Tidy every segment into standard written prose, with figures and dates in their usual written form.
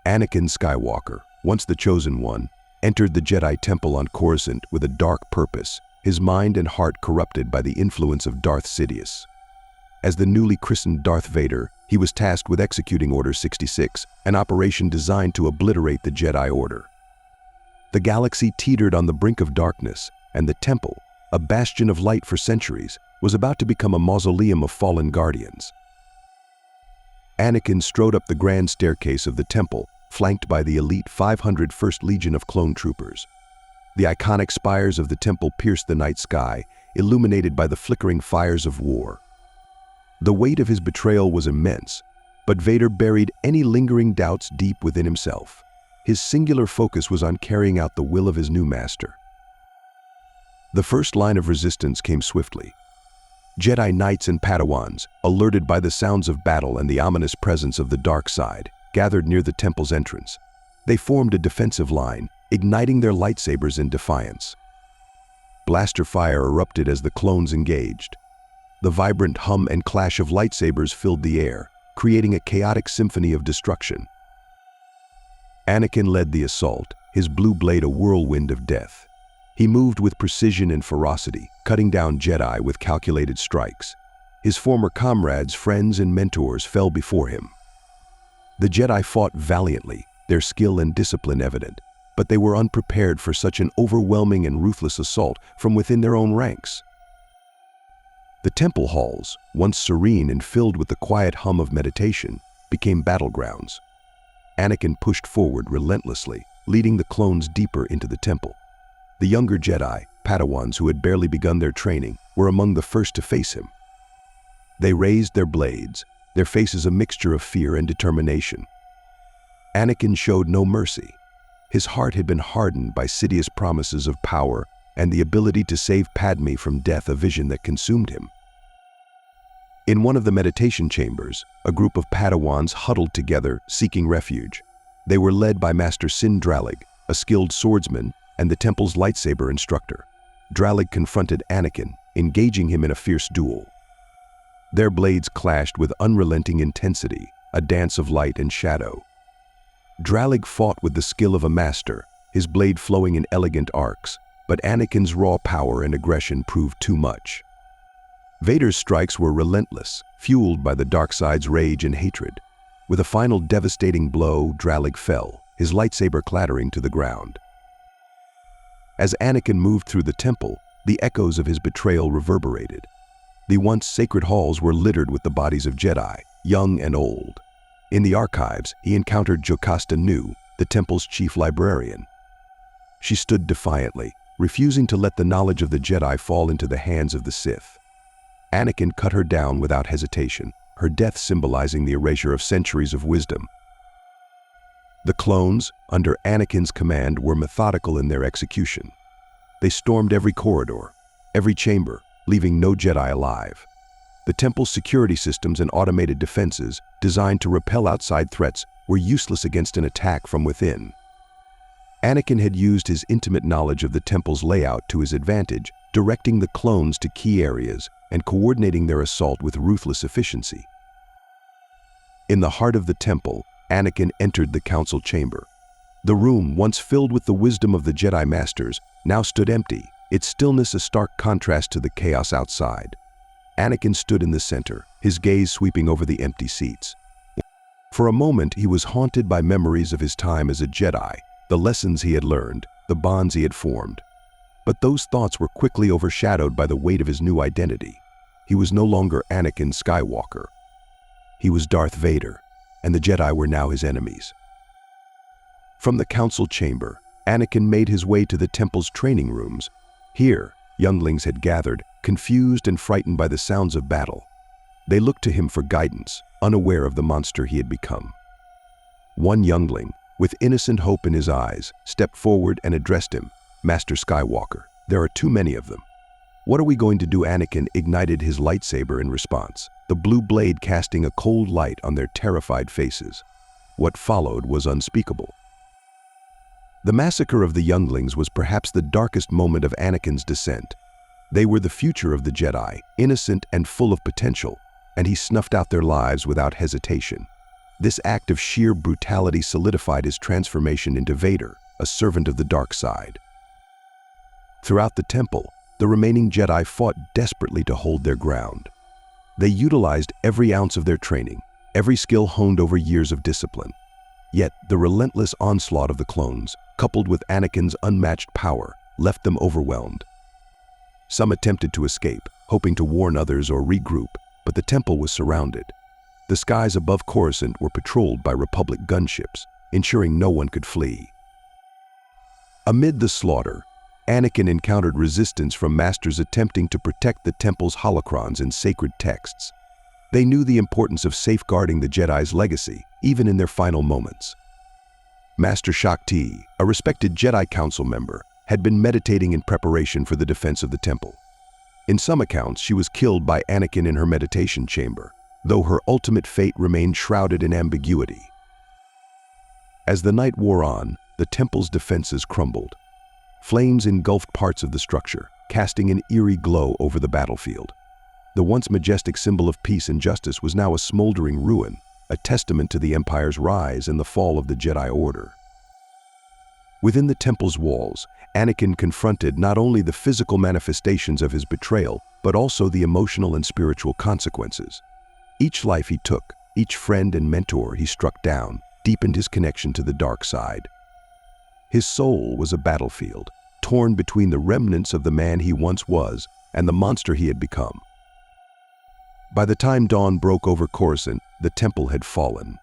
Anakin Skywalker, once the Chosen One, entered the Jedi Temple on Coruscant with a dark purpose, his mind and heart corrupted by the influence of Darth Sidious. As the newly christened Darth Vader, he was tasked with executing Order 66, an operation designed to obliterate the Jedi Order. The galaxy teetered on the brink of darkness, and the Temple, a bastion of light for centuries, was about to become a mausoleum of fallen guardians. Anakin strode up the grand staircase of the Temple, flanked by the elite 500 First Legion of clone troopers. The iconic spires of the Temple pierced the night sky, illuminated by the flickering fires of war. The weight of his betrayal was immense, but Vader buried any lingering doubts deep within himself. His singular focus was on carrying out the will of his new master. The first line of resistance came swiftly. Jedi Knights and Padawans, alerted by the sounds of battle and the ominous presence of the dark side, gathered near the temple's entrance. They formed a defensive line, igniting their lightsabers in defiance. Blaster fire erupted as the clones engaged. The vibrant hum and clash of lightsabers filled the air, creating a chaotic symphony of destruction. Anakin led the assault, his blue blade a whirlwind of death. He moved with precision and ferocity, cutting down Jedi with calculated strikes. His former comrades, friends, and mentors fell before him. The Jedi fought valiantly, their skill and discipline evident, but they were unprepared for such an overwhelming and ruthless assault from within their own ranks. The temple halls, once serene and filled with the quiet hum of meditation, became battlegrounds. Anakin pushed forward relentlessly, leading the clones deeper into the temple. The younger Jedi, Padawans who had barely begun their training, were among the first to face him. They raised their blades, their faces a mixture of fear and determination. Anakin showed no mercy. His heart had been hardened by Sidious promises of power and the ability to save Padme from death, a vision that consumed him. In one of the meditation chambers, a group of Padawans huddled together, seeking refuge. They were led by Master Sin Dralig, a skilled swordsman and the temple's lightsaber instructor. Dralig confronted Anakin, engaging him in a fierce duel. Their blades clashed with unrelenting intensity, a dance of light and shadow. Dralig fought with the skill of a master, his blade flowing in elegant arcs, but Anakin's raw power and aggression proved too much. Vader's strikes were relentless, fueled by the dark side's rage and hatred. With a final devastating blow, Dralig fell, his lightsaber clattering to the ground. As Anakin moved through the temple, the echoes of his betrayal reverberated. The once sacred halls were littered with the bodies of Jedi, young and old. In the archives, he encountered Jocasta Nu, the temple's chief librarian. She stood defiantly, refusing to let the knowledge of the Jedi fall into the hands of the Sith. Anakin cut her down without hesitation, her death symbolizing the erasure of centuries of wisdom. The clones, under Anakin's command, were methodical in their execution. They stormed every corridor, every chamber, leaving no Jedi alive. The temple's security systems and automated defenses, designed to repel outside threats, were useless against an attack from within. Anakin had used his intimate knowledge of the temple's layout to his advantage, directing the clones to key areas and coordinating their assault with ruthless efficiency. In the heart of the temple, Anakin entered the council chamber. The room, once filled with the wisdom of the Jedi Masters, now stood empty, its stillness a stark contrast to the chaos outside. Anakin stood in the center, his gaze sweeping over the empty seats. For a moment, he was haunted by memories of his time as a Jedi, the lessons he had learned, the bonds he had formed. But those thoughts were quickly overshadowed by the weight of his new identity. He was no longer Anakin Skywalker. He was Darth Vader, and the Jedi were now his enemies. From the council chamber, Anakin made his way to the temple's training rooms. Here, younglings had gathered, confused and frightened by the sounds of battle. They looked to him for guidance, unaware of the monster he had become. One youngling, with innocent hope in his eyes, stepped forward and addressed him. "Master Skywalker, there are too many of them." "What are we going to do?" Anakin ignited his lightsaber in response, the blue blade casting a cold light on their terrified faces. What followed was unspeakable. The massacre of the younglings was perhaps the darkest moment of Anakin's descent. They were the future of the Jedi, innocent and full of potential, and he snuffed out their lives without hesitation. This act of sheer brutality solidified his transformation into Vader, a servant of the dark side. Throughout the temple, the remaining Jedi fought desperately to hold their ground. They utilized every ounce of their training, every skill honed over years of discipline. Yet, the relentless onslaught of the clones, coupled with Anakin's unmatched power, left them overwhelmed. Some attempted to escape, hoping to warn others or regroup, but the temple was surrounded. The skies above Coruscant were patrolled by Republic gunships, ensuring no one could flee. Amid the slaughter, Anakin encountered resistance from masters attempting to protect the temple's holocrons and sacred texts. They knew the importance of safeguarding the Jedi's legacy, even in their final moments. Master Shakti, a respected Jedi Council member, had been meditating in preparation for the defense of the temple. In some accounts, she was killed by Anakin in her meditation chamber, though her ultimate fate remained shrouded in ambiguity. As the night wore on, the temple's defenses crumbled. Flames engulfed parts of the structure, casting an eerie glow over the battlefield. The once majestic symbol of peace and justice was now a smoldering ruin, a testament to the Empire's rise and the fall of the Jedi Order. Within the temple's walls, Anakin confronted not only the physical manifestations of his betrayal, but also the emotional and spiritual consequences. Each life he took, each friend and mentor he struck down, deepened his connection to the dark side. His soul was a battlefield, torn between the remnants of the man he once was and the monster he had become. By the time dawn broke over Coruscant, the temple had fallen.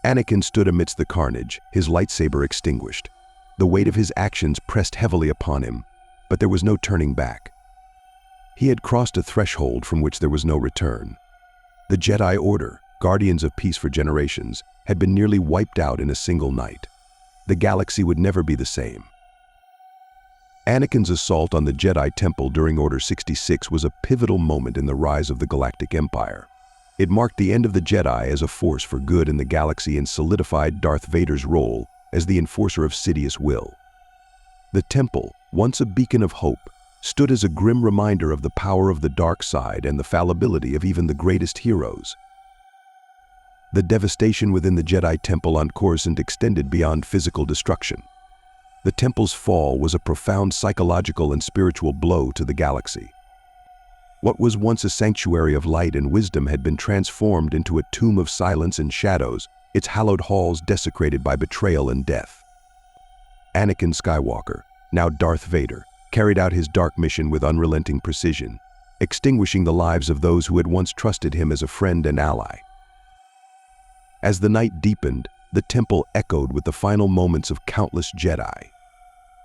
Anakin stood amidst the carnage, his lightsaber extinguished. The weight of his actions pressed heavily upon him, but there was no turning back. He had crossed a threshold from which there was no return. The Jedi Order, guardians of peace for generations, had been nearly wiped out in a single night. The galaxy would never be the same. Anakin's assault on the Jedi Temple during Order 66 was a pivotal moment in the rise of the Galactic Empire. It marked the end of the Jedi as a force for good in the galaxy and solidified Darth Vader's role as the enforcer of Sidious will. The temple, once a beacon of hope, stood as a grim reminder of the power of the dark side and the fallibility of even the greatest heroes. The devastation within the Jedi Temple on Coruscant extended beyond physical destruction. The temple's fall was a profound psychological and spiritual blow to the galaxy. What was once a sanctuary of light and wisdom had been transformed into a tomb of silence and shadows, its hallowed halls desecrated by betrayal and death. Anakin Skywalker, now Darth Vader, carried out his dark mission with unrelenting precision, extinguishing the lives of those who had once trusted him as a friend and ally. As the night deepened, the temple echoed with the final moments of countless Jedi.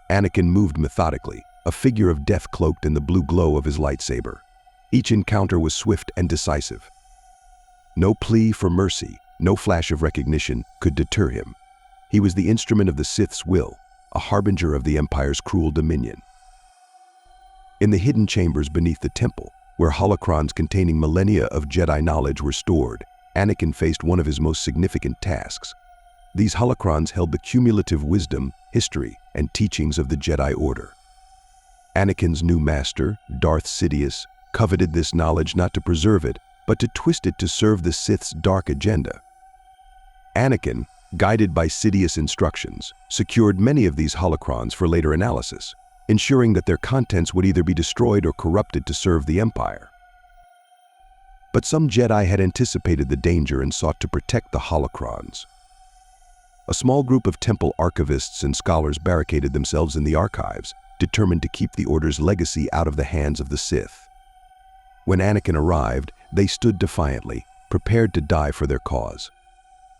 Anakin moved methodically, a figure of death cloaked in the blue glow of his lightsaber. Each encounter was swift and decisive. No plea for mercy, no flash of recognition could deter him. He was the instrument of the Sith's will, a harbinger of the Empire's cruel dominion. In the hidden chambers beneath the temple, where holocrons containing millennia of Jedi knowledge were stored, Anakin faced one of his most significant tasks. These holocrons held the cumulative wisdom, history, and teachings of the Jedi Order. Anakin's new master, Darth Sidious, coveted this knowledge not to preserve it, but to twist it to serve the Sith's dark agenda. Anakin, guided by Sidious' instructions, secured many of these holocrons for later analysis, ensuring that their contents would either be destroyed or corrupted to serve the Empire. But some Jedi had anticipated the danger and sought to protect the holocrons. A small group of temple archivists and scholars barricaded themselves in the archives, determined to keep the Order's legacy out of the hands of the Sith. When Anakin arrived, they stood defiantly, prepared to die for their cause.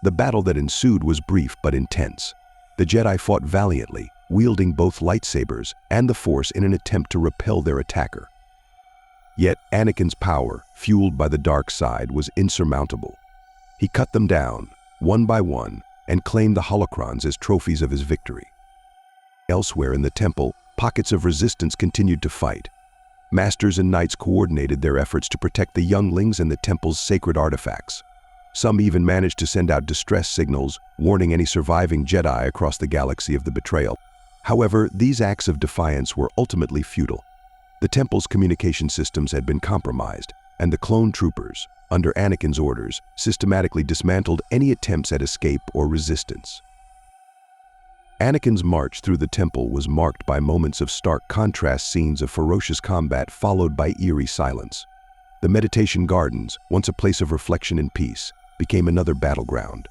The battle that ensued was brief but intense. The Jedi fought valiantly, wielding both lightsabers and the Force in an attempt to repel their attacker. Yet Anakin's power, fueled by the dark side, was insurmountable. He cut them down, one by one, and claimed the holocrons as trophies of his victory. Elsewhere in the temple, pockets of resistance continued to fight. Masters and knights coordinated their efforts to protect the younglings and the temple's sacred artifacts. Some even managed to send out distress signals, warning any surviving Jedi across the galaxy of the betrayal. However, these acts of defiance were ultimately futile. The temple's communication systems had been compromised, and the clone troopers, under Anakin's orders, systematically dismantled any attempts at escape or resistance. Anakin's march through the temple was marked by moments of stark contrast, scenes of ferocious combat followed by eerie silence. The meditation gardens, once a place of reflection and peace, became another battleground.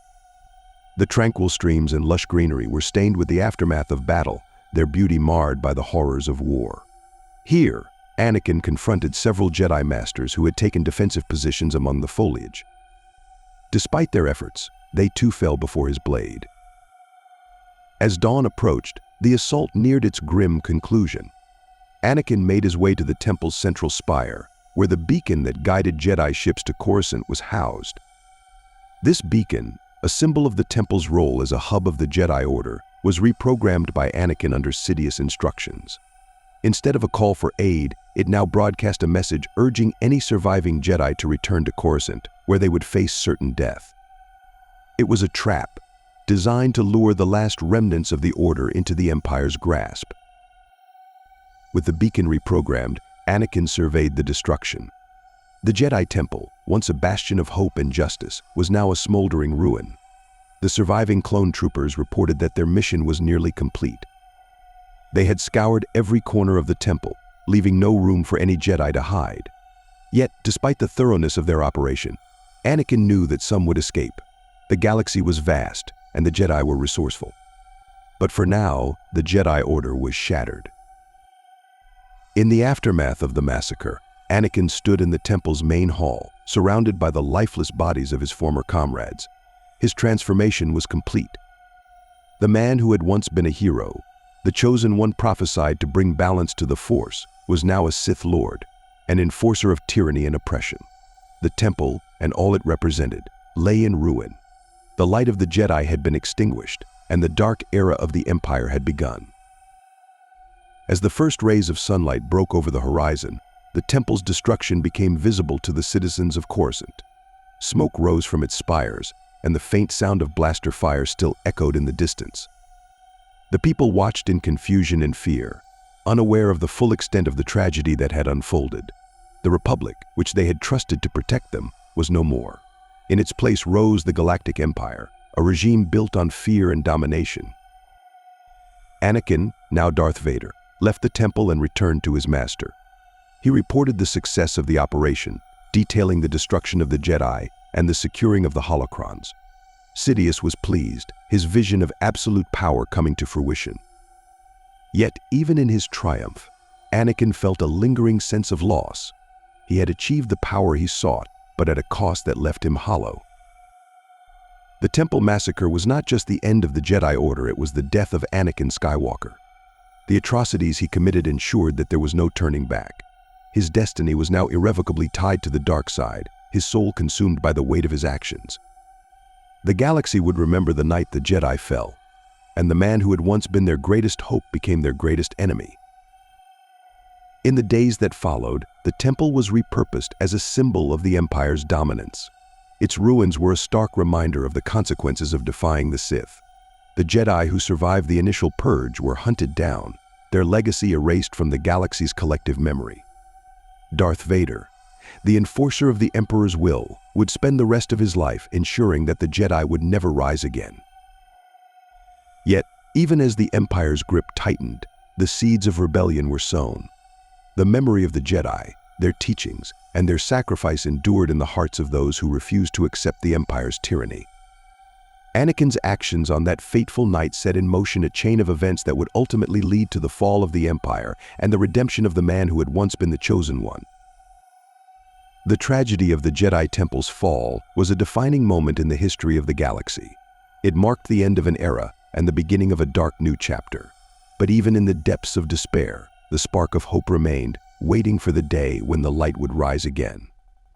The tranquil streams and lush greenery were stained with the aftermath of battle, their beauty marred by the horrors of war. Here, Anakin confronted several Jedi Masters who had taken defensive positions among the foliage. Despite their efforts, they too fell before his blade. As dawn approached, the assault neared its grim conclusion. Anakin made his way to the temple's central spire, where the beacon that guided Jedi ships to Coruscant was housed. This beacon, a symbol of the temple's role as a hub of the Jedi Order, was reprogrammed by Anakin under Sidious instructions. Instead of a call for aid, it now broadcast a message urging any surviving Jedi to return to Coruscant, where they would face certain death. It was a trap, designed to lure the last remnants of the Order into the Empire's grasp. With the beacon reprogrammed, Anakin surveyed the destruction. The Jedi Temple, once a bastion of hope and justice, was now a smoldering ruin. The surviving clone troopers reported that their mission was nearly complete. They had scoured every corner of the temple, leaving no room for any Jedi to hide. Yet, despite the thoroughness of their operation, Anakin knew that some would escape. The galaxy was vast, and the Jedi were resourceful. But for now, the Jedi Order was shattered. In the aftermath of the massacre, Anakin stood in the temple's main hall, surrounded by the lifeless bodies of his former comrades. His transformation was complete. The man who had once been a hero, the chosen one prophesied to bring balance to the Force, was now a Sith Lord, an enforcer of tyranny and oppression. The temple, and all it represented, lay in ruin. The light of the Jedi had been extinguished, and the dark era of the Empire had begun. As the first rays of sunlight broke over the horizon, the temple's destruction became visible to the citizens of Coruscant. Smoke rose from its spires, and the faint sound of blaster fire still echoed in the distance. The people watched in confusion and fear, unaware of the full extent of the tragedy that had unfolded. The Republic, which they had trusted to protect them, was no more. In its place rose the Galactic Empire, a regime built on fear and domination. Anakin, now Darth Vader, left the temple and returned to his master. He reported the success of the operation, detailing the destruction of the Jedi and the securing of the holocrons. Sidious was pleased, his vision of absolute power coming to fruition. Yet, even in his triumph, Anakin felt a lingering sense of loss. He had achieved the power he sought, but at a cost that left him hollow. The Temple Massacre was not just the end of the Jedi Order, it was the death of Anakin Skywalker. The atrocities he committed ensured that there was no turning back. His destiny was now irrevocably tied to the dark side, his soul consumed by the weight of his actions. The galaxy would remember the night the Jedi fell, and the man who had once been their greatest hope became their greatest enemy. In the days that followed, the temple was repurposed as a symbol of the Empire's dominance. Its ruins were a stark reminder of the consequences of defying the Sith. The Jedi who survived the initial purge were hunted down, their legacy erased from the galaxy's collective memory. Darth Vader, the enforcer of the Emperor's will, would spend the rest of his life ensuring that the Jedi would never rise again. Yet, even as the Empire's grip tightened, the seeds of rebellion were sown. The memory of the Jedi, their teachings, and their sacrifice endured in the hearts of those who refused to accept the Empire's tyranny. Anakin's actions on that fateful night set in motion a chain of events that would ultimately lead to the fall of the Empire and the redemption of the man who had once been the chosen one. The tragedy of the Jedi Temple's fall was a defining moment in the history of the galaxy. It marked the end of an era and the beginning of a dark new chapter. But even in the depths of despair, the spark of hope remained, waiting for the day when the light would rise again.